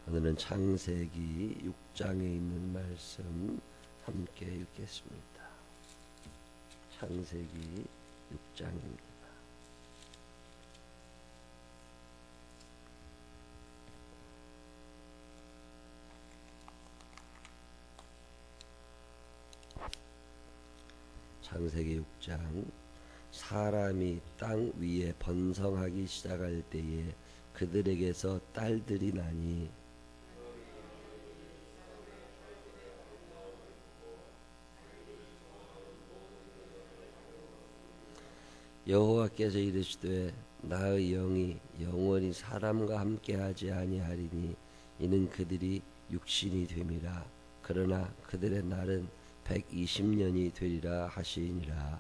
오늘은 창세기 6장에 있는 말씀 함께 읽겠습니다. 창세기 6장입니다. 창세기 6장. 사람이 땅 위에 번성하기 시작할 때에 그들에게서 딸들이 나니 여호와께서 이르시되 나의 영이 영원히 사람과 함께하지 아니하리니 이는 그들이 육신이 됨이라. 그러나 그들의 날은 120년이 되리라 하시니라.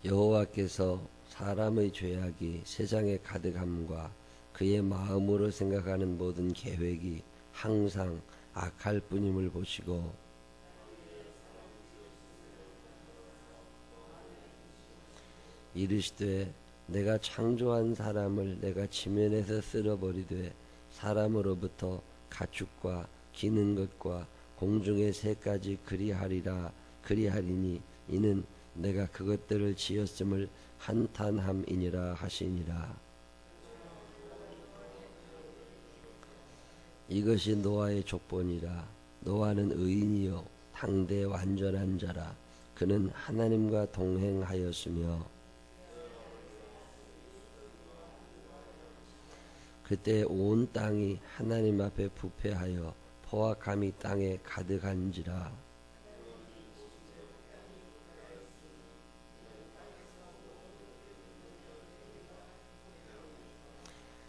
여호와께서 사람의 죄악이 세상에 가득함과 그의 마음으로 생각하는 모든 계획이 항상 악할 뿐임을 보시고 이르시되 내가 창조한 사람을 내가 지면에서 쓸어버리되 사람으로부터 가축과 기는 것과 공중의 새까지 그리하리니 이는 내가 그것들을 지었음을 한탄함이니라 하시니라. 이것이 노아의 족본이라. 노아는 의인이요 당대 완전한 자라. 그는 하나님과 동행하였으며 그때 온 땅이 하나님 앞에 부패하여 포악함이 땅에 가득한지라.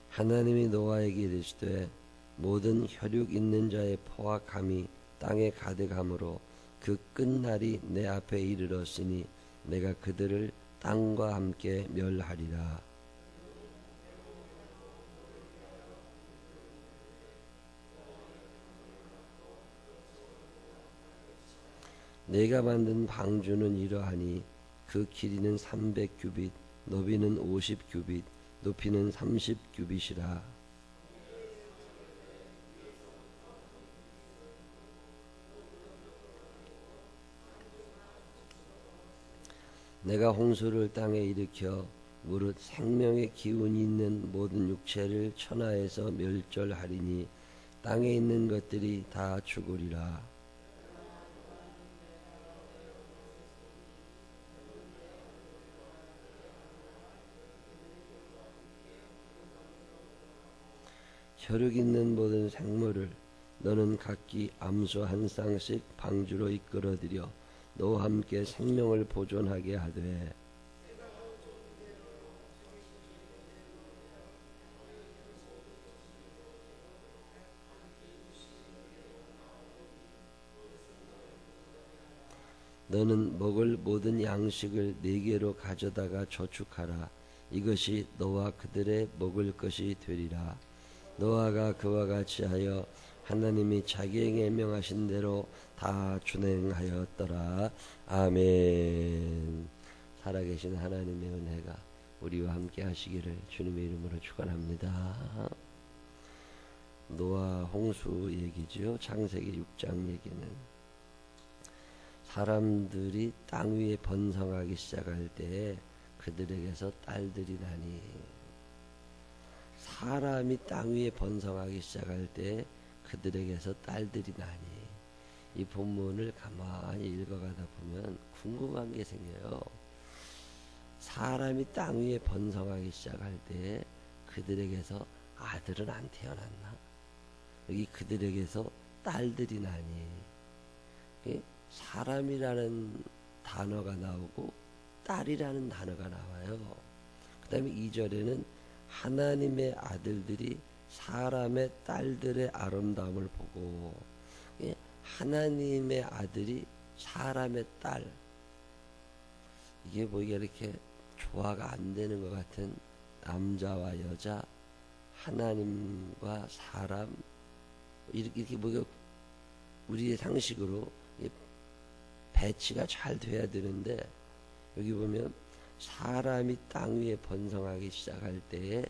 하나님이 노아에게 이르시되 모든 혈육 있는 자의 포악함이 땅에 가득하므로 그 끝날이 내 앞에 이르렀으니 내가 그들을 땅과 함께 멸하리라. 내가 만든 방주는 이러하니 그 길이는 300규빗, 너비는 50규빗, 높이는 30규빗이라. 내가 홍수를 땅에 일으켜 무릇 생명의 기운이 있는 모든 육체를 천하에서 멸절하리니 땅에 있는 것들이 다 죽으리라. 혈육 있는 모든 생물을 너는 각기 암소 한 쌍씩 방주로 이끌어들여 너와 함께 생명을 보존하게 하되 너는 먹을 모든 양식을 네게로 가져다가 저축하라. 이것이 너와 그들의 먹을 것이 되리라. 노아가 그와 같이 하여 하나님이 자기에게 명하신 대로 다 준행하였더라. 아멘. 살아계신 하나님의 은혜가 우리와 함께 하시기를 주님의 이름으로 축원합니다. 노아 홍수 얘기지요. 창세기 6장 얘기는 사람들이 땅 위에 번성하기 시작할 때 그들에게서 딸들이 나니, 사람이 땅 위에 번성하기 시작할 때 그들에게서 딸들이 나니, 이 본문을 가만히 읽어가다 보면 궁금한 게 생겨요. 사람이 땅 위에 번성하기 시작할 때 그들에게서 아들은 안 태어났나? 여기 그들에게서 딸들이 나니, 사람이라는 단어가 나오고 딸이라는 단어가 나와요. 그 다음에 2절에는 하나님의 아들들이 사람의 딸들의 아름다움을 보고, 하나님의 아들이 사람의 딸, 이게 보기에 이렇게 조화가 안 되는 것 같은 남자와 여자, 하나님과 사람, 이렇게 보기에 우리의 상식으로 배치가 잘 돼야 되는데, 여기 보면 사람이 땅 위에 번성하기 시작할 때에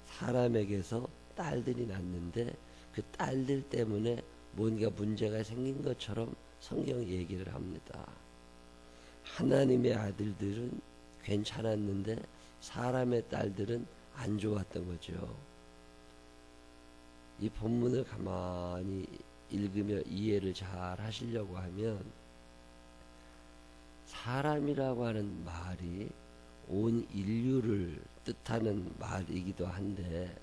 사람에게서 딸들이 낳는데, 그 딸들 때문에 뭔가 문제가 생긴 것처럼 성경이 얘기를 합니다. 하나님의 아들들은 괜찮았는데 사람의 딸들은 안 좋았던 거죠. 이 본문을 가만히 읽으며 이해를 잘 하시려고 하면, 사람이라고 하는 말이 온 인류를 뜻하는 말이기도 한데,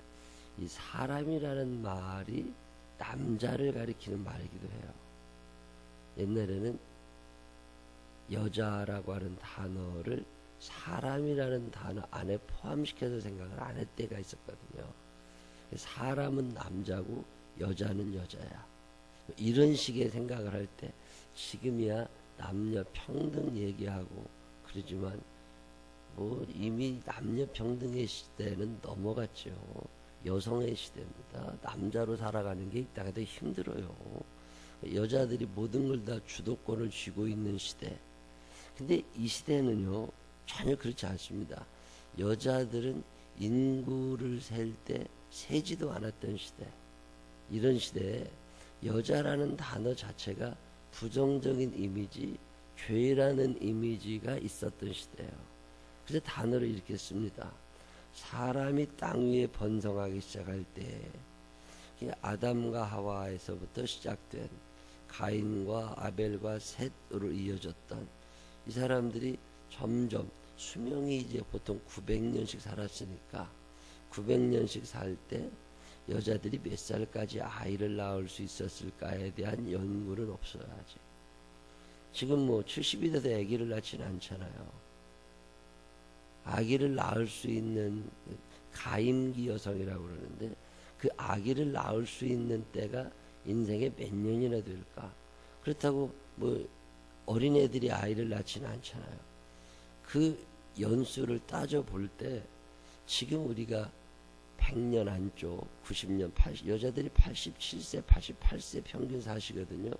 이 사람이라는 말이 남자를 가리키는 말이기도 해요. 옛날에는 여자라고 하는 단어를 사람이라는 단어 안에 포함시켜서 생각을 안 할 때가 있었거든요. 사람은 남자고 여자는 여자야, 이런 식의 생각을 할 때, 지금이야 남녀 평등 얘기하고 그러지만 뭐 이미 남녀 평등의 시대는 넘어갔죠. 여성의 시대입니다. 남자로 살아가는 게 이따가도 힘들어요. 여자들이 모든 걸 다 주도권을 쥐고 있는 시대. 근데 이 시대는요, 전혀 그렇지 않습니다. 여자들은 인구를 셀 때 세지도 않았던 시대. 이런 시대에 여자라는 단어 자체가 부정적인 이미지, 죄라는 이미지가 있었던 시대예요. 그래서 단어를 이렇게 씁니다. 사람이 땅 위에 번성하기 시작할 때, 아담과 하와에서부터 시작된 가인과 아벨과 셋으로 이어졌던 이 사람들이 점점 수명이 이제 보통 900년씩 살았으니까 900년씩 살 때 여자들이 몇 살까지 아이를 낳을 수 있었을까에 대한 연구는 없어요. 아직. 지금 뭐 70이 돼도 아기를 낳지는 않잖아요. 아기를 낳을 수 있는 가임기 여성이라고 그러는데, 그 아기를 낳을 수 있는 때가 인생에 몇 년이나 될까? 그렇다고 뭐 어린애들이 아이를 낳지는 않잖아요. 그 연수를 따져 볼 때 지금 우리가 100년 안쪽, 90년, 80, 여자들이 87세, 88세 평균 사시거든요.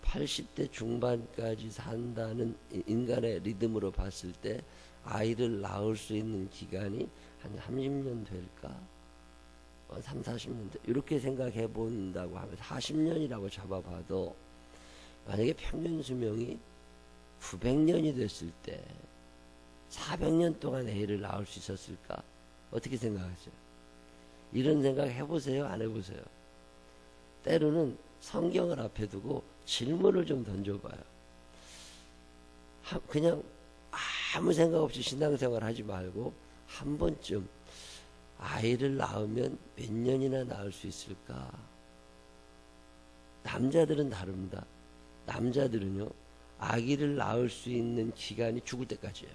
80대 중반까지 산다는 인간의 리듬으로 봤을 때 아이를 낳을 수 있는 기간이 한 30년 될까? 3, 40년 돼. 이렇게 생각해 본다고 하면 40년이라고 잡아봐도, 만약에 평균 수명이 900년이 됐을 때 400년 동안 애를 낳을 수 있었을까? 어떻게 생각하세요? 이런 생각 해보세요? 안 해보세요? 때로는 성경을 앞에 두고 질문을 좀 던져봐요. 그냥 아무 생각 없이 신앙생활 하지 말고 한 번쯤 아이를 낳으면 몇 년이나 낳을 수 있을까? 남자들은 다릅니다. 남자들은요, 아기를 낳을 수 있는 기간이 죽을 때까지예요.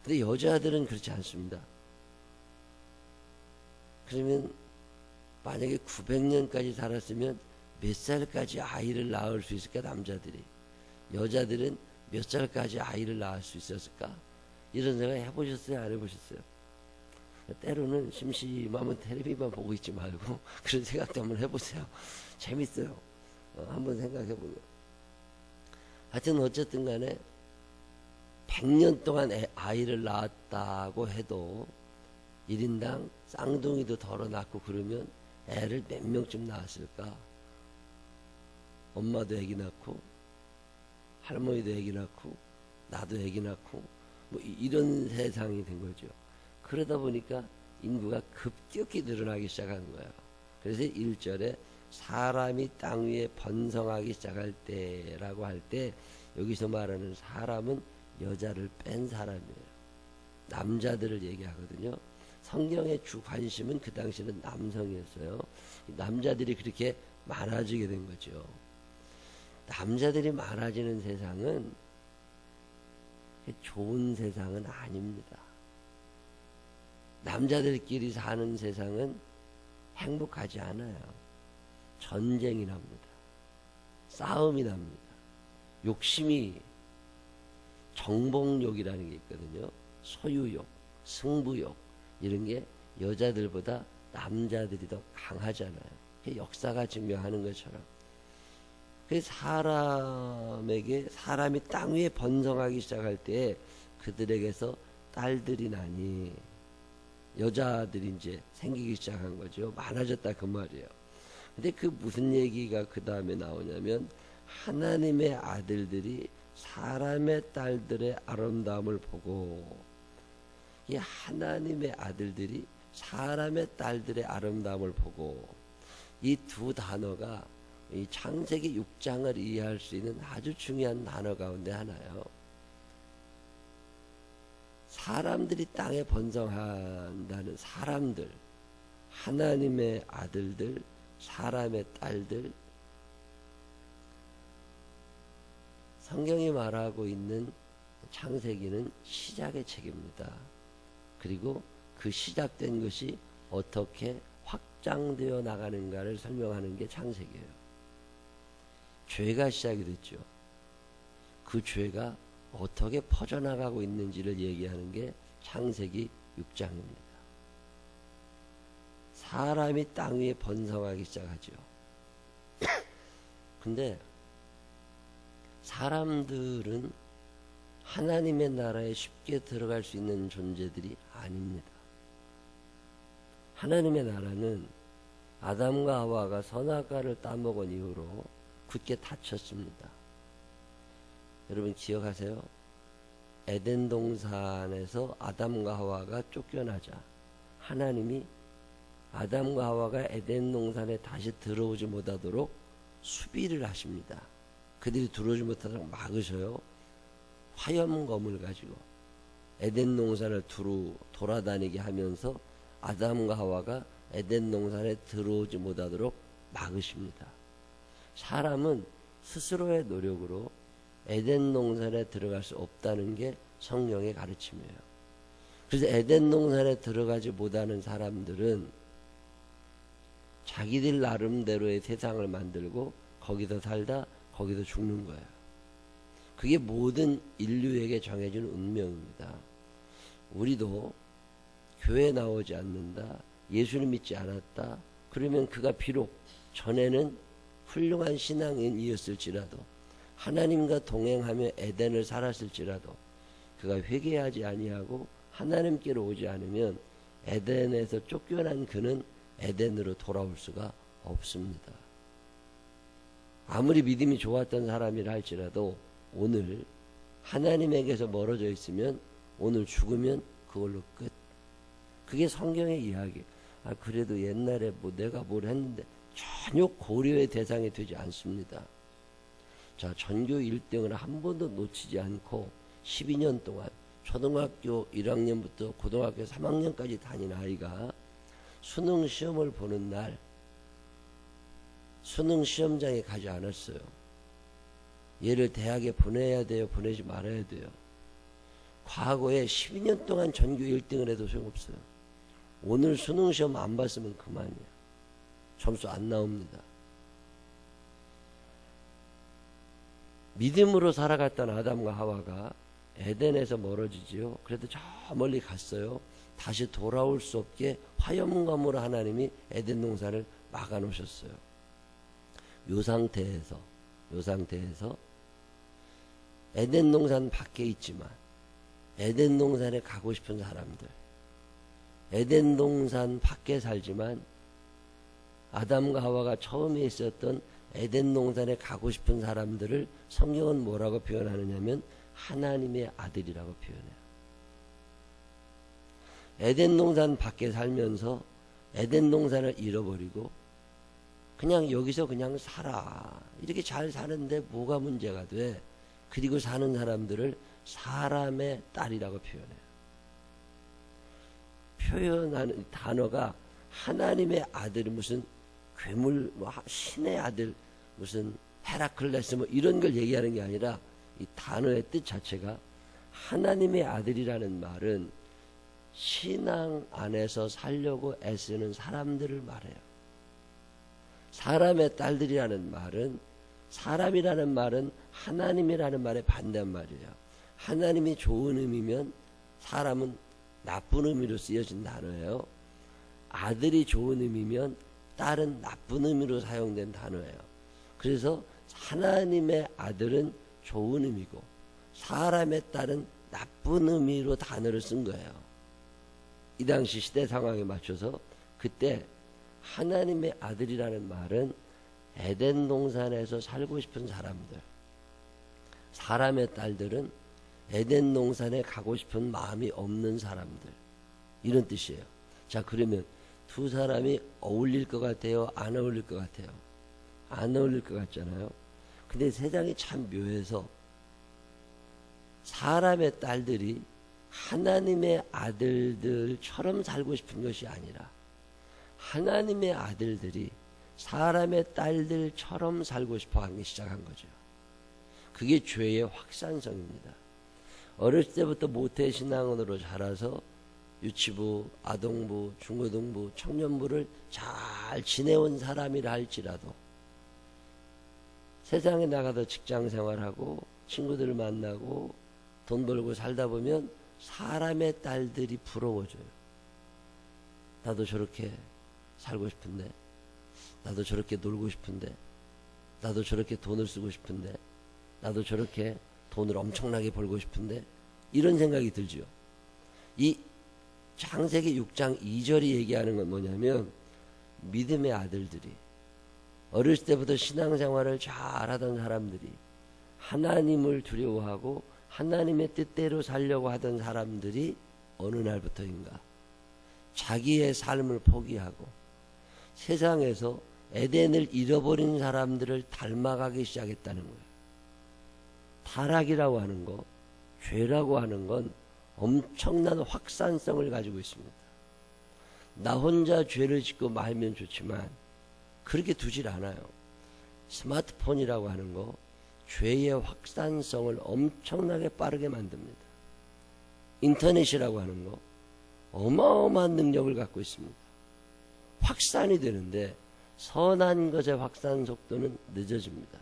근데 여자들은 그렇지 않습니다. 그러면 만약에 900년까지 살았으면 몇 살까지 아이를 낳을 수 있을까? 남자들이. 여자들은 몇 살까지 아이를 낳을 수 있었을까? 이런 생각 해보셨어요? 안 해보셨어요? 때로는 심심하면 텔레비만 보고 있지 말고 그런 생각도 한번 해보세요. 재밌어요. 한번 생각해보면. 하여튼 어쨌든 간에 100년 동안 아이를 낳았다고 해도 1인당 쌍둥이도 덜어 낳고 그러면 애를 몇 명쯤 낳았을까? 엄마도 애기 낳고 할머니도 애기 낳고 나도 애기 낳고 뭐 이런 세상이 된 거죠. 그러다 보니까 인구가 급격히 늘어나기 시작한 거예요. 그래서 1절에 사람이 땅 위에 번성하기 시작할 때라고 할 때, 여기서 말하는 사람은 여자를 뺀 사람이에요. 남자들을 얘기하거든요. 성경의 주 관심은 그 당시에는 남성이었어요. 남자들이 그렇게 많아지게 된 거죠. 남자들이 많아지는 세상은 좋은 세상은 아닙니다. 남자들끼리 사는 세상은 행복하지 않아요. 전쟁이 납니다. 싸움이 납니다. 욕심이, 정복욕이라는 게 있거든요. 소유욕, 승부욕, 이런 게 여자들보다 남자들이 더 강하잖아요. 역사가 증명하는 것처럼. 그 사람이 땅 위에 번성하기 시작할 때 그들에게서 딸들이 나니 여자들이 이제 생기기 시작한 거죠. 많아졌다 그 말이에요. 근데 그 무슨 얘기가 그 다음에 나오냐면 하나님의 아들들이 사람의 딸들의 아름다움을 보고, 이 하나님의 아들들이 사람의 딸들의 아름다움을 보고, 이 두 단어가 이 창세기 6장을 이해할 수 있는 아주 중요한 단어 가운데 하나예요. 사람들이 땅에 번성한다는 사람들, 하나님의 아들들, 사람의 딸들, 성경이 말하고 있는 창세기는 시작의 책입니다. 그리고 그 시작된 것이 어떻게 확장되어 나가는가를 설명하는 게 창세기예요. 죄가 시작이 됐죠. 그 죄가 어떻게 퍼져나가고 있는지를 얘기하는 게 창세기 6장입니다. 사람이 땅 위에 번성하기 시작하죠. 근데 사람들은 하나님의 나라에 쉽게 들어갈 수 있는 존재들이 아닙니다. 하나님의 나라는 아담과 하와가 선악과를 따먹은 이후로 굳게 닫혔습니다. 여러분 기억하세요? 에덴 동산에서 아담과 하와가 쫓겨나자 하나님이 아담과 하와가 에덴 동산에 다시 들어오지 못하도록 수비를 하십니다. 그들이 들어오지 못하도록 막으셔요. 화염검을 가지고 에덴 동산을 두루 돌아다니게 하면서 아담과 하와가 에덴 동산에 들어오지 못하도록 막으십니다. 사람은 스스로의 노력으로 에덴 동산에 들어갈 수 없다는 게 성경의 가르침이에요. 그래서 에덴 동산에 들어가지 못하는 사람들은 자기들 나름대로의 세상을 만들고 거기서 살다 거기서 죽는 거예요. 그게 모든 인류에게 정해진 운명입니다. 우리도 교회 나오지 않는다, 예수를 믿지 않았다, 그러면 그가 비록 전에는 훌륭한 신앙인이었을지라도 하나님과 동행하며 에덴을 살았을지라도 그가 회개하지 아니하고 하나님께로 오지 않으면 에덴에서 쫓겨난 그는 에덴으로 돌아올 수가 없습니다. 아무리 믿음이 좋았던 사람이라 할지라도 오늘 하나님에게서 멀어져 있으면 오늘 죽으면 그걸로 끝. 그게 성경의 이야기. 그래도 옛날에 내가 뭘 했는데 전혀 고려의 대상이 되지 않습니다. 자, 전교 1등을 한 번도 놓치지 않고 12년 동안 초등학교 1학년부터 고등학교 3학년까지 다닌 아이가 수능 시험을 보는 날 수능 시험장에 가지 않았어요. 얘를 대학에 보내야 돼요? 보내지 말아야 돼요? 과거에 12년 동안 전교 1등을 해도 소용없어요. 오늘 수능 시험 안 봤으면 그만이야. 점수 안 나옵니다. 믿음으로 살아갔던 아담과 하와가 에덴에서 멀어지지요. 그래도 저 멀리 갔어요. 다시 돌아올 수 없게 화염검으로 하나님이 에덴 동산을 막아 놓으셨어요. 요 상태에서 에덴 동산 밖에 있지만 에덴 동산에 가고 싶은 사람들, 에덴 동산 밖에 살지만 아담과 하와가 처음에 있었던 에덴 동산에 가고 싶은 사람들을 성경은 뭐라고 표현하느냐면 하나님의 아들이라고 표현해요. 에덴 동산 밖에 살면서 에덴 동산을 잃어버리고 그냥 여기서 그냥 살아. 이렇게 잘 사는데 뭐가 문제가 돼? 그리고 사는 사람들을 사람의 딸이라고 표현해요. 표현하는 단어가 하나님의 아들이 무슨 괴물, 신의 아들, 무슨 헤라클레스 이런 걸 얘기하는 게 아니라 이 단어의 뜻 자체가 하나님의 아들이라는 말은 신앙 안에서 살려고 애쓰는 사람들을 말해요. 사람의 딸들이라는 말은, 사람이라는 말은 하나님이라는 말의 반대말이에요. 하나님이 좋은 의미면 사람은 나쁜 의미로 쓰여진 단어예요. 아들이 좋은 의미면 딸은 나쁜 의미로 사용된 단어예요. 그래서 하나님의 아들은 좋은 의미고 사람의 딸은 나쁜 의미로 단어를 쓴 거예요. 이 당시 시대 상황에 맞춰서 그때 하나님의 아들이라는 말은 에덴 동산에서 살고 싶은 사람들, 사람의 딸들은 에덴 동산에 가고 싶은 마음이 없는 사람들, 이런 뜻이에요. 자, 그러면 두 사람이 어울릴 것 같아요? 안 어울릴 것 같아요? 안 어울릴 것 같잖아요. 근데 세상이 참 묘해서 사람의 딸들이 하나님의 아들들처럼 살고 싶은 것이 아니라 하나님의 아들들이 사람의 딸들처럼 살고 싶어 하기 시작한 거죠. 그게 죄의 확산성입니다. 어렸을 때부터 모태신앙으로 자라서 유치부, 아동부, 중고등부, 청년부를 잘 지내온 사람이라 할지라도 세상에 나가서 직장 생활하고 친구들을 만나고 돈 벌고 살다 보면 사람의 딸들이 부러워져요. 나도 저렇게 살고 싶은데, 나도 저렇게 놀고 싶은데, 나도 저렇게 돈을 쓰고 싶은데, 나도 저렇게 돈을 엄청나게 벌고 싶은데, 이런 생각이 들죠. 이 창세기 6장 2절이 얘기하는 건 뭐냐면 믿음의 아들들이 어렸을 때부터 신앙생활을 잘하던 사람들이 하나님을 두려워하고 하나님의 뜻대로 살려고 하던 사람들이 어느 날부터인가 자기의 삶을 포기하고 세상에서 에덴을 잃어버린 사람들을 닮아가기 시작했다는 거예요. 타락이라고 하는 거, 죄라고 하는 건 엄청난 확산성을 가지고 있습니다. 나 혼자 죄를 짓고 말면 좋지만 그렇게 두질 않아요. 스마트폰이라고 하는 거 죄의 확산성을 엄청나게 빠르게 만듭니다. 인터넷이라고 하는 거 어마어마한 능력을 갖고 있습니다. 확산이 되는데 선한 것의 확산 속도는 늦어집니다.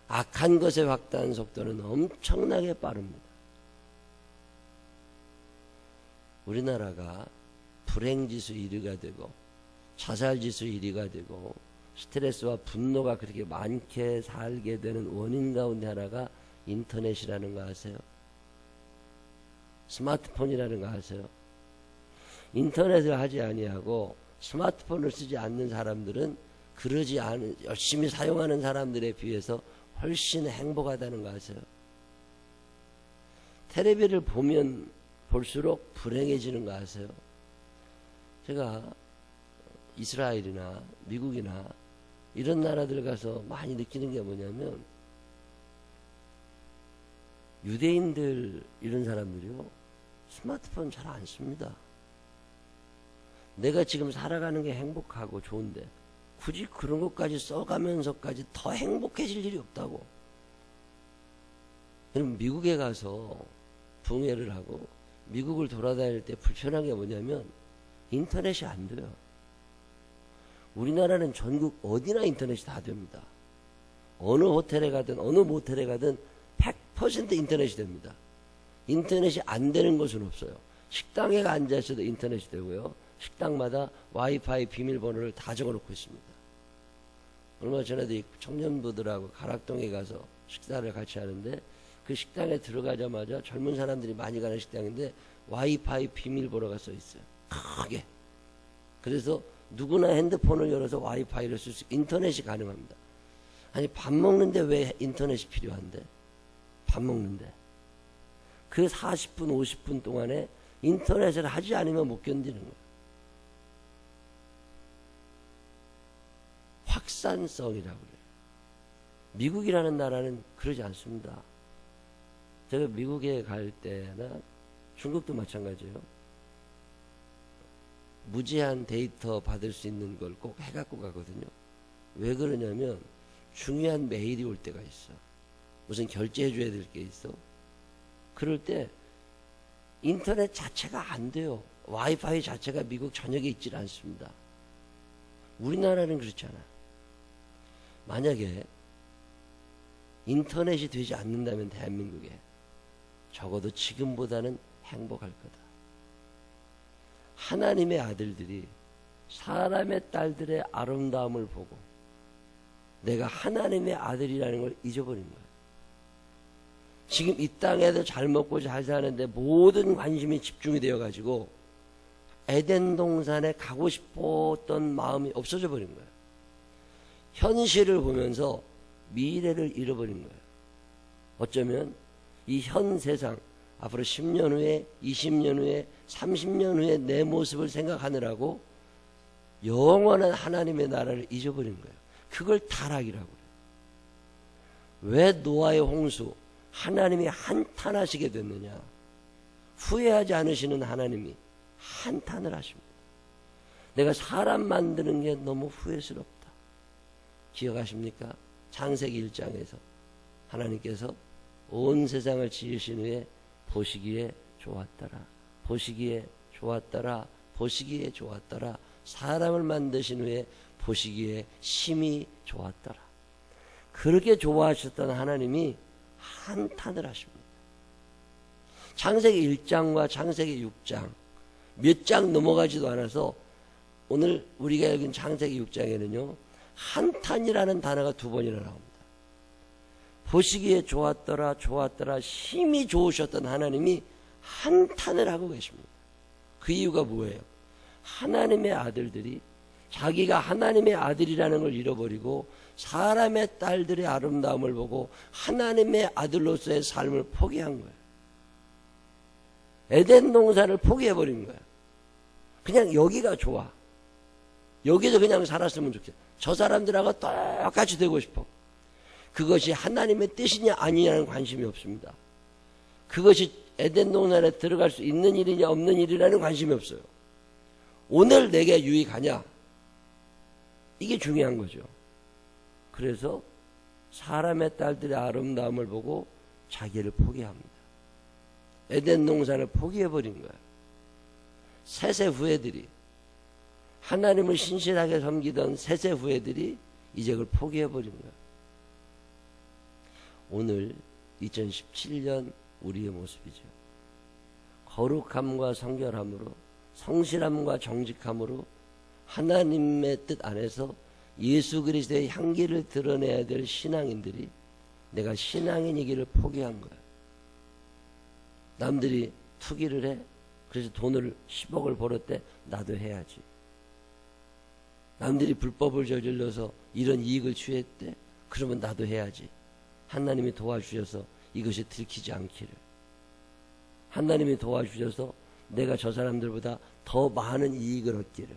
악한 것의 확산 속도는 엄청나게 빠릅니다. 우리나라가 불행지수 1위가 되고 자살지수 1위가 되고 스트레스와 분노가 그렇게 많게 살게 되는 원인 가운데 하나가 인터넷이라는 거 아세요? 스마트폰이라는 거 아세요? 인터넷을 하지 아니하고 스마트폰을 쓰지 않는 사람들은 그러지 않은 열심히 사용하는 사람들에 비해서 훨씬 행복하다는 거 아세요? 텔레비를 보면 볼수록 불행해지는 거 아세요? 제가 이스라엘이나 미국이나 이런 나라들 가서 많이 느끼는 게 뭐냐면 유대인들 이런 사람들이요 스마트폰 잘 안 씁니다. 내가 지금 살아가는 게 행복하고 좋은데 굳이 그런 것까지 써가면서까지 더 행복해질 일이 없다고. 그럼 미국에 가서 붕해를 하고 미국을 돌아다닐 때 불편한 게 뭐냐면 인터넷이 안 돼요. 우리나라는 전국 어디나 인터넷이 다 됩니다. 어느 호텔에 가든 어느 모텔에 가든 100% 인터넷이 됩니다. 인터넷이 안 되는 곳은 없어요. 식당에 앉아 있어도 인터넷이 되고요. 식당마다 와이파이 비밀번호를 다 적어놓고 있습니다. 얼마 전에도 이 청년부들하고 가락동에 가서 식사를 같이 하는데 그 식당에 들어가자마자 젊은 사람들이 많이 가는 식당인데 와이파이 비밀번호가 써 있어요. 크게. 그래서 누구나 핸드폰을 열어서 와이파이를 쓸 수, 인터넷이 가능합니다. 아니, 밥 먹는데 왜 인터넷이 필요한데? 밥 먹는데. 그 40분, 50분 동안에 인터넷을 하지 않으면 못 견디는 거예요. 확산성이라고 그래요. 미국이라는 나라는 그러지 않습니다. 제가 미국에 갈 때나 중국도 마찬가지예요. 무제한 데이터 받을 수 있는 걸 꼭 해갖고 가거든요. 왜 그러냐면 중요한 메일이 올 때가 있어. 무슨 결제해줘야 될 게 있어. 그럴 때 인터넷 자체가 안 돼요. 와이파이 자체가 미국 전역에 있질 않습니다. 우리나라는 그렇지 않아. 만약에 인터넷이 되지 않는다면 대한민국에 적어도 지금보다는 행복할 거다. 하나님의 아들들이 사람의 딸들의 아름다움을 보고 내가 하나님의 아들이라는 걸 잊어버린 거예요. 지금 이 땅에서 잘 먹고 잘 사는데 모든 관심이 집중이 되어가지고 에덴 동산에 가고 싶었던 마음이 없어져 버린 거예요. 현실을 보면서 미래를 잃어버린 거예요. 어쩌면 이 현 세상, 앞으로 10년 후에, 20년 후에, 30년 후에 내 모습을 생각하느라고 영원한 하나님의 나라를 잊어버린 거예요. 그걸 타락이라고 그래요. 왜 노아의 홍수, 하나님이 한탄하시게 됐느냐? 후회하지 않으시는 하나님이 한탄을 하십니다. 내가 사람 만드는 게 너무 후회스럽다. 기억하십니까? 창세기 1장에서 하나님께서 온 세상을 지으신 후에 보시기에 좋았더라. 보시기에 좋았더라. 보시기에 좋았더라. 사람을 만드신 후에 보시기에 심히 좋았더라. 그렇게 좋아하셨던 하나님이 한탄을 하십니다. 창세기 1장과 창세기 6장 몇 장 넘어가지도 않아서 오늘 우리가 여긴 창세기 6장에는요 한탄이라는 단어가 2번이나 나옵니다. 보시기에 좋았더라 좋았더라 심히 좋으셨던 하나님이 한탄을 하고 계십니다. 그 이유가 뭐예요? 하나님의 아들들이 자기가 하나님의 아들이라는 걸 잃어버리고 사람의 딸들의 아름다움을 보고 하나님의 아들로서의 삶을 포기한 거예요. 에덴 동산을 포기해버린 거예요. 그냥 여기가 좋아. 여기서 그냥 살았으면 좋겠어. 저 사람들하고 똑같이 되고 싶어. 그것이 하나님의 뜻이냐 아니냐는 관심이 없습니다. 그것이 에덴 동산에 들어갈 수 있는 일이냐 없는 일이라는 관심이 없어요. 오늘 내게 유익하냐? 이게 중요한 거죠. 그래서 사람의 딸들의 아름다움을 보고 자기를 포기합니다. 에덴 동산을 포기해버린 거예요. 세세 후예들이 하나님을 신실하게 섬기던 세세 후예들이 이제 그걸 포기해버린 거예요. 오늘 2017년 우리의 모습이죠. 거룩함과 성결함으로 성실함과 정직함으로 하나님의 뜻 안에서 예수 그리스도의 향기를 드러내야 될 신앙인들이 내가 신앙인이기를 포기한 거야. 남들이 투기를 해. 그래서 돈을 10억을 벌었대. 나도 해야지. 남들이 불법을 저질러서 이런 이익을 취했대. 그러면 나도 해야지. 하나님이 도와주셔서 이것이 들키지 않기를. 하나님이 도와주셔서 내가 저 사람들보다 더 많은 이익을 얻기를.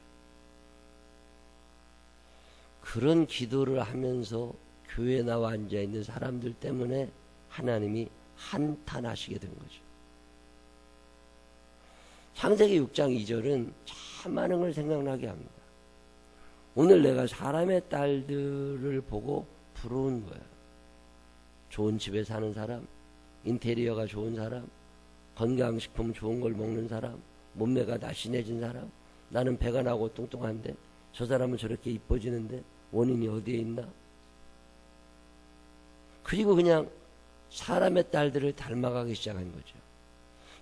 그런 기도를 하면서 교회에 나와 앉아있는 사람들 때문에 하나님이 한탄하시게 된 거죠. 창세기 6장 2절은 참 많은 걸 생각나게 합니다. 오늘 내가 사람의 딸들을 보고 부러운 거예요. 좋은 집에 사는 사람, 인테리어가 좋은 사람, 건강식품 좋은 걸 먹는 사람, 몸매가 날씬해진 사람, 나는 배가 나고 뚱뚱한데 저 사람은 저렇게 이뻐지는데 원인이 어디에 있나? 그리고 그냥 사람의 딸들을 닮아가기 시작한 거죠.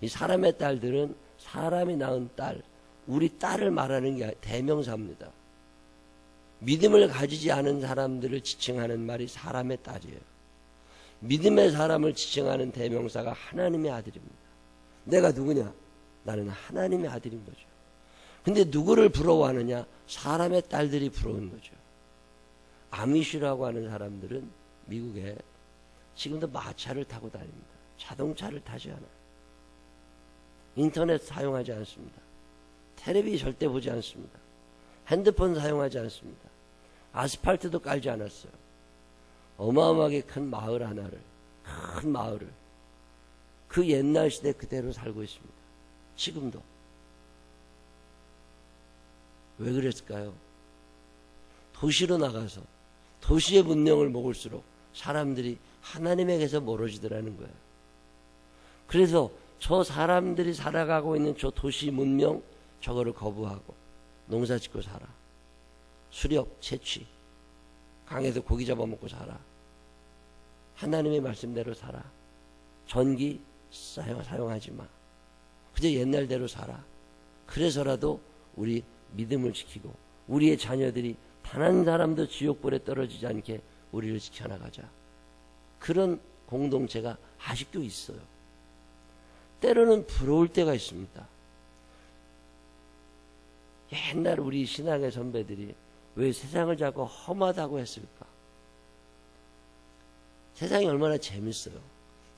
이 사람의 딸들은 사람이 낳은 딸, 우리 딸을 말하는 게 대명사입니다. 믿음을 가지지 않은 사람들을 지칭하는 말이 사람의 딸이에요. 믿음의 사람을 지칭하는 대명사가 하나님의 아들입니다. 내가 누구냐? 나는 하나님의 아들인 거죠. 근데 누구를 부러워하느냐? 사람의 딸들이 부러운 거죠. 아미시라고 하는 사람들은 미국에 지금도 마차를 타고 다닙니다. 자동차를 타지 않아요. 인터넷 사용하지 않습니다. 텔레비 절대 보지 않습니다. 핸드폰 사용하지 않습니다. 아스팔트도 깔지 않았어요. 어마어마하게 큰 마을 하나를, 큰 마을을 그 옛날 시대 그대로 살고 있습니다. 지금도. 왜 그랬을까요? 도시로 나가서 도시의 문명을 먹을수록 사람들이 하나님에게서 멀어지더라는 거예요. 그래서 저 사람들이 살아가고 있는 저 도시 문명 저거를 거부하고 농사 짓고 살아. 수렵, 채취, 강에서 고기 잡아먹고 살아. 하나님의 말씀대로 살아. 전기 사용하지 마. 그저 옛날대로 살아. 그래서라도 우리 믿음을 지키고 우리의 자녀들이 단 한 사람도 지옥불에 떨어지지 않게 우리를 지켜나가자. 그런 공동체가 아직도 있어요. 때로는 부러울 때가 있습니다. 옛날 우리 신앙의 선배들이 왜 세상을 자꾸 험하다고 했을까? 세상이 얼마나 재밌어요.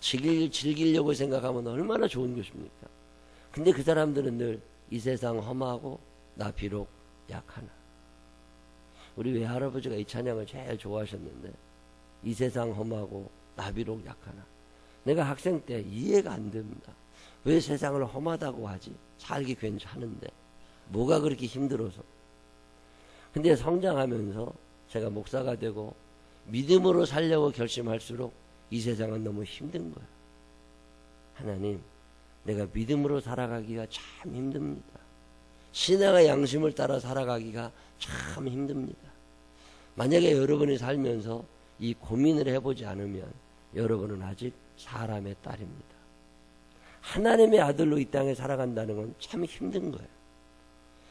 즐기려고 생각하면 얼마나 좋은 것입니까? 근데 그 사람들은 늘 이 세상 험하고 나 비록 약하나. 우리 외할아버지가 이 찬양을 제일 좋아하셨는데, 이 세상 험하고 나 비록 약하나. 내가 학생 때 이해가 안 됩니다. 왜 세상을 험하다고 하지? 살기 괜찮은데 뭐가 그렇게 힘들어서. 근데 성장하면서 제가 목사가 되고 믿음으로 살려고 결심할수록 이 세상은 너무 힘든 거예요. 하나님, 내가 믿음으로 살아가기가 참 힘듭니다. 신앙의 양심을 따라 살아가기가 참 힘듭니다. 만약에 여러분이 살면서 이 고민을 해보지 않으면 여러분은 아직 사람의 딸입니다. 하나님의 아들로 이 땅에 살아간다는 건 참 힘든 거예요.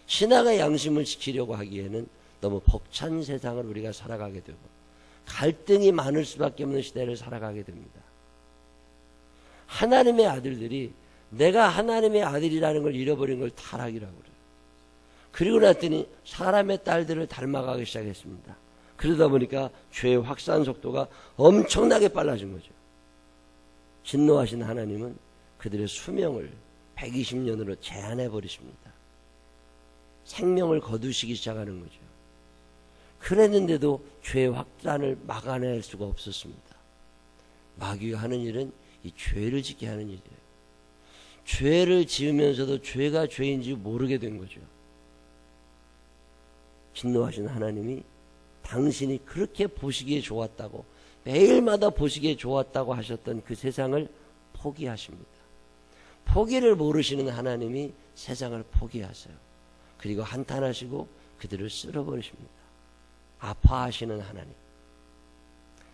신앙의 양심을 지키려고 하기에는 너무 벅찬 세상을 우리가 살아가게 되고 갈등이 많을 수밖에 없는 시대를 살아가게 됩니다. 하나님의 아들들이 내가 하나님의 아들이라는 걸 잃어버린 걸 타락이라고 그래요. 그리고 났더니 사람의 딸들을 닮아가기 시작했습니다. 그러다 보니까 죄의 확산 속도가 엄청나게 빨라진 거죠. 진노하신 하나님은 그들의 수명을 120년으로 제한해 버리십니다. 생명을 거두시기 시작하는 거죠. 그랬는데도 죄의 확산을 막아낼 수가 없었습니다. 마귀가 하는 일은 이 죄를 짓게 하는 일이에요. 죄를 지으면서도 죄가 죄인지 모르게 된 거죠. 진노하신 하나님이 당신이 그렇게 보시기에 좋았다고, 매일마다 보시기에 좋았다고 하셨던 그 세상을 포기하십니다. 포기를 모르시는 하나님이 세상을 포기하세요. 그리고 한탄하시고 그들을 쓸어버리십니다. 아파하시는 하나님.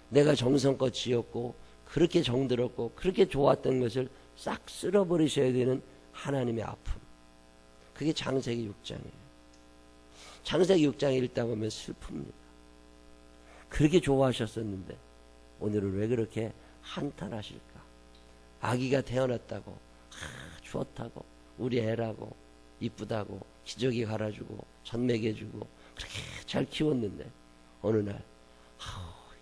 내가 정성껏 지었고 그렇게 정들었고 그렇게 좋았던 것을 싹 쓸어버리셔야 되는 하나님의 아픔. 그게 창세기 6장이에요. 창세기 6장에 읽다 보면 슬픕니다. 그렇게 좋아하셨었는데 오늘은 왜 그렇게 한탄하실까? 아기가 태어났다고 좋다고 우리 애라고 이쁘다고 기저귀 갈아주고 젖 먹여주고 그렇게 잘 키웠는데 어느 날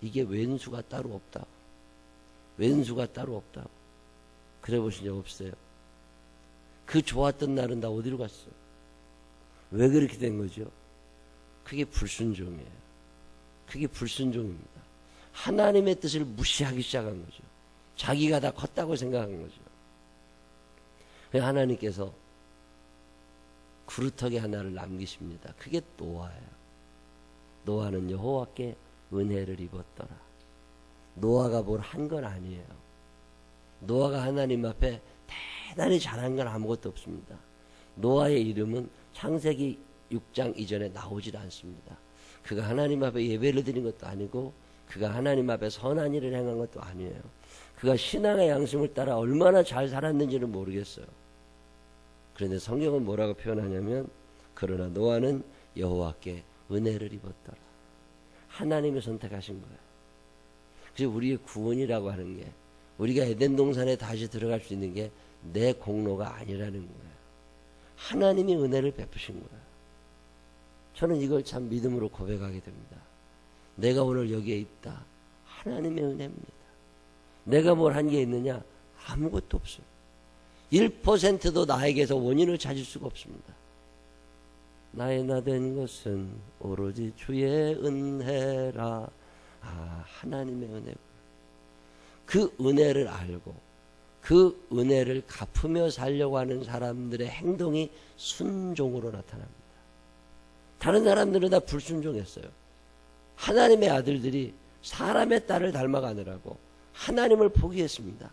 이게 왼수가 따로 없다. 왼수가 따로 없다고. 그래 보신 적 없어요? 그 좋았던 날은 다 어디로 갔어? 왜 그렇게 된 거죠? 그게 불순종이에요. 그게 불순종입니다. 하나님의 뜻을 무시하기 시작한 거죠. 자기가 다 컸다고 생각한 거죠. 하나님께서 구루터기 하나를 남기십니다. 그게 노아예요. 노아는 여호와께 은혜를 입었더라. 노아가 뭘 한 건 아니에요. 노아가 하나님 앞에 대단히 잘한 건 아무것도 없습니다. 노아의 이름은 창세기 6장 이전에 나오질 않습니다. 그가 하나님 앞에 예배를 드린 것도 아니고 그가 하나님 앞에 선한 일을 행한 것도 아니에요. 그가 신앙의 양심을 따라 얼마나 잘 살았는지는 모르겠어요. 그런데 성경은 뭐라고 표현하냐면 그러나 노아는 여호와께 은혜를 입었더라. 하나님이 선택하신 거예요. 그래서 우리의 구원이라고 하는 게 우리가 에덴 동산에 다시 들어갈 수 있는 게 내 공로가 아니라는 거예요. 하나님이 은혜를 베푸신 거예요. 저는 이걸 참 믿음으로 고백하게 됩니다. 내가 오늘 여기에 있다. 하나님의 은혜입니다. 내가 뭘 한 게 있느냐? 아무것도 없어요. 1%도 나에게서 원인을 찾을 수가 없습니다. 나의 나 된 것은 오로지 주의 은혜라. 하나님의 은혜고. 그 은혜를 알고 그 은혜를 갚으며 살려고 하는 사람들의 행동이 순종으로 나타납니다. 다른 사람들은 다 불순종했어요. 하나님의 아들들이 사람의 딸을 닮아가느라고 하나님을 포기했습니다.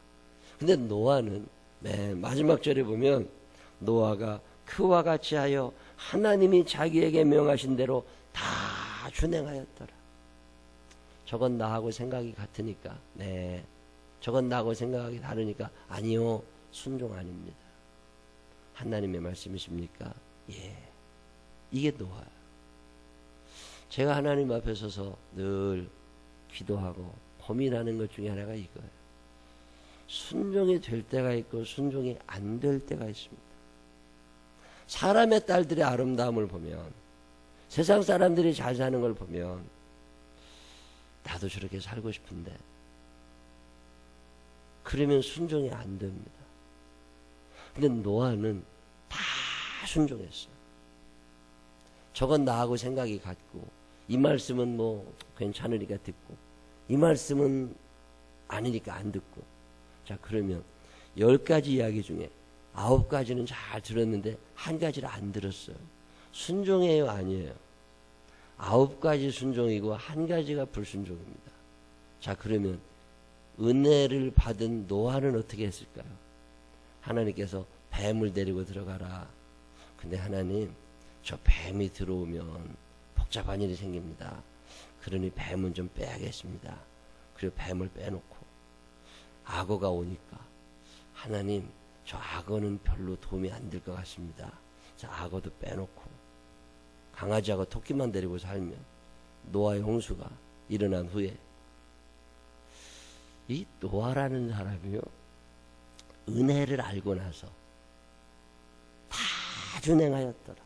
근데 노아는 맨 마지막 절에 보면 노아가 그와 같이 하여 하나님이 자기에게 명하신 대로 다 준행하였더라. 저건 나하고 생각이 같으니까 네. 저건 나하고 생각이 다르니까 아니요. 순종 아닙니다. 하나님의 말씀이십니까? 예. 이게 노아예요. 제가 하나님 앞에 서서 늘 기도하고 고민하는 것 중에 하나가 이거예요. 순종이 될 때가 있고 순종이 안 될 때가 있습니다. 사람의 딸들의 아름다움을 보면, 세상 사람들이 잘 사는 걸 보면 나도 저렇게 살고 싶은데, 그러면 순종이 안 됩니다. 근데 노아는 다 순종했어요. 저건 나하고 생각이 같고, 이 말씀은 뭐 괜찮으니까 듣고, 이 말씀은 아니니까 안 듣고. 자, 그러면 10가지 이야기 중에 9가지는 잘 들었는데 1가지를 안 들었어요. 순종이에요, 아니에요? 9가지 순종이고 1가지가 불순종입니다. 자, 그러면 은혜를 받은 노아는 어떻게 했을까요? 하나님께서 뱀을 데리고 들어가라. 근데 하나님, 저 뱀이 들어오면 복잡한 일이 생깁니다. 그러니 뱀은 좀 빼야겠습니다. 그리고 뱀을 빼놓고 악어가 오니까, 하나님, 저 악어는 별로 도움이 안 될 것 같습니다. 자, 악어도 빼놓고 강아지하고 토끼만 데리고 살면 노아의 홍수가 일어난 후에, 이 노아라는 사람이요, 은혜를 알고 나서 다 준행하였더라.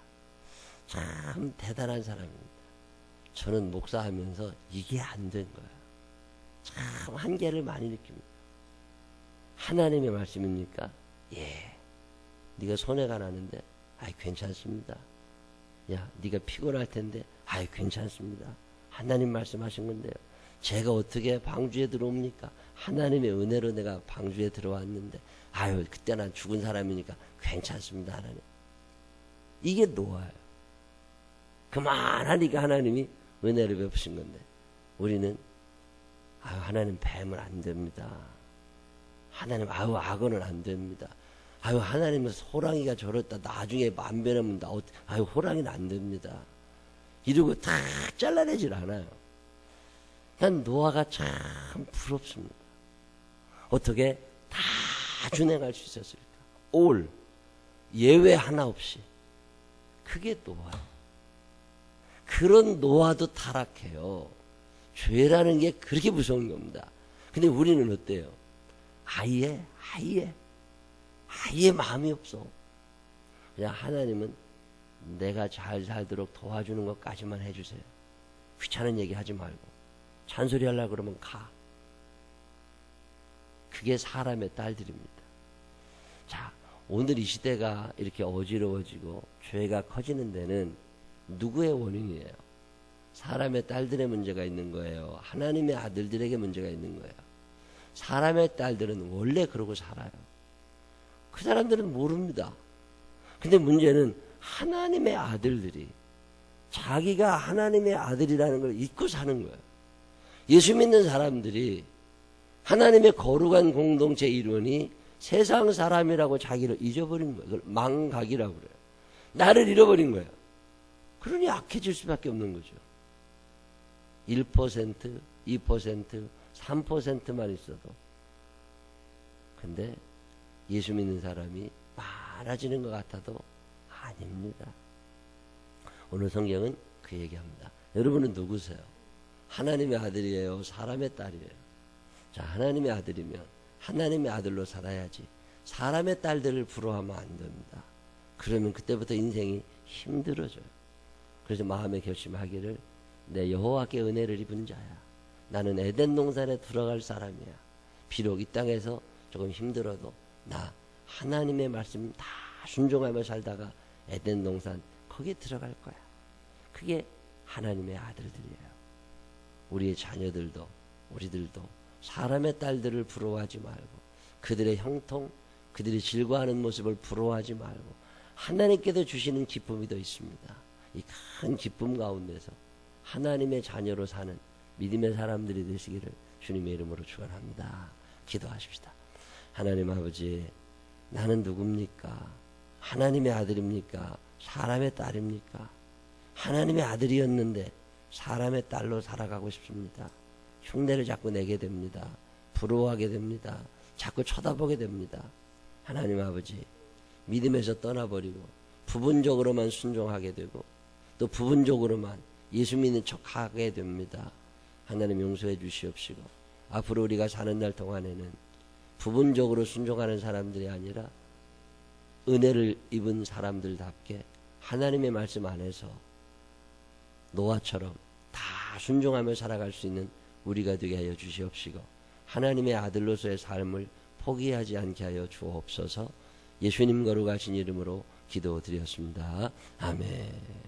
참 대단한 사람입니다. 저는 목사하면서 이게 안 된 거야. 참 한계를 많이 느낍니다. 하나님의 말씀입니까? 예. 네가 손해가 나는데, 아이 괜찮습니다. 야, 네가 피곤할 텐데, 아이 괜찮습니다. 하나님 말씀하신 건데요. 제가 어떻게 방주에 들어옵니까? 하나님의 은혜로 내가 방주에 들어왔는데, 아유 그때 난 죽은 사람이니까 괜찮습니다, 하나님. 이게 노아예요. 그만하니까 하나님이 은혜를 베푸신 건데, 우리는 아유 하나님 뱀은 안 됩니다. 하나님 아유 악어는 안 됩니다. 아유 하나님은 호랑이가 저렇다, 나중에 만변하면 아유 호랑이는 안 됩니다. 이러고 다 잘라내질 않아요. 난 노아가 참 부럽습니다. 어떻게 다 준행할 수 있었을까? 올 예외 하나 없이. 그게 노아예요. 그런 노아도 타락해요. 죄라는 게 그렇게 무서운 겁니다. 근데 우리는 어때요? 아예 마음이 없어. 그냥 하나님은 내가 잘 살도록 도와주는 것까지만 해주세요. 귀찮은 얘기 하지 말고, 잔소리 하려고 그러면 가. 그게 사람의 딸들입니다. 자, 오늘 이 시대가 이렇게 어지러워지고 죄가 커지는 데는 누구의 원인이에요? 사람의 딸들의 문제가 있는 거예요? 하나님의 아들들에게 문제가 있는 거예요? 사람의 딸들은 원래 그러고 살아요. 그 사람들은 모릅니다. 근데 문제는 하나님의 아들들이 자기가 하나님의 아들이라는 걸 잊고 사는 거예요. 예수 믿는 사람들이 하나님의 거룩한 공동체 일원이 세상 사람이라고 자기를 잊어버린 거예요. 그걸 망각이라고 그래요. 나를 잃어버린 거예요. 그러니 악해질 수밖에 없는 거죠. 1%, 2%, 3%만 있어도. 근데 예수 믿는 사람이 많아지는 것 같아도 아닙니다. 오늘 성경은 그 얘기합니다. 여러분은 누구세요? 하나님의 아들이에요? 사람의 딸이에요? 자, 하나님의 아들이면 하나님의 아들로 살아야지 사람의 딸들을 부러워하면 안 됩니다. 그러면 그때부터 인생이 힘들어져요. 그래서 마음에 결심하기를, 내 여호와께 은혜를 입은 자야. 나는 에덴 동산에 들어갈 사람이야. 비록 이 땅에서 조금 힘들어도 나 하나님의 말씀 다 순종하며 살다가 에덴 동산 거기에 들어갈 거야. 그게 하나님의 아들들이에요. 우리의 자녀들도 우리들도 사람의 딸들을 부러워하지 말고, 그들의 형통, 그들이 즐거워하는 모습을 부러워하지 말고, 하나님께서 주시는 기쁨이 더 있습니다. 이 큰 기쁨 가운데서 하나님의 자녀로 사는 믿음의 사람들이 되시기를 주님의 이름으로 축원합니다. 기도하십시다. 하나님 아버지, 나는 누굽니까? 하나님의 아들입니까? 사람의 딸입니까? 하나님의 아들이었는데 사람의 딸로 살아가고 싶습니다. 흉내를 자꾸 내게 됩니다. 부러워하게 됩니다. 자꾸 쳐다보게 됩니다. 하나님 아버지, 믿음에서 떠나버리고 부분적으로만 순종하게 되고 또 부분적으로만 예수 믿는 척 하게 됩니다. 하나님 용서해 주시옵시고 앞으로 우리가 사는 날 동안에는 부분적으로 순종하는 사람들이 아니라 은혜를 입은 사람들답게 하나님의 말씀 안에서 노아처럼 다 순종하며 살아갈 수 있는 우리가 되게 하여 주시옵시고 하나님의 아들로서의 삶을 포기하지 않게 하여 주옵소서. 예수님 거룩하신 이름으로 기도드렸습니다. 아멘.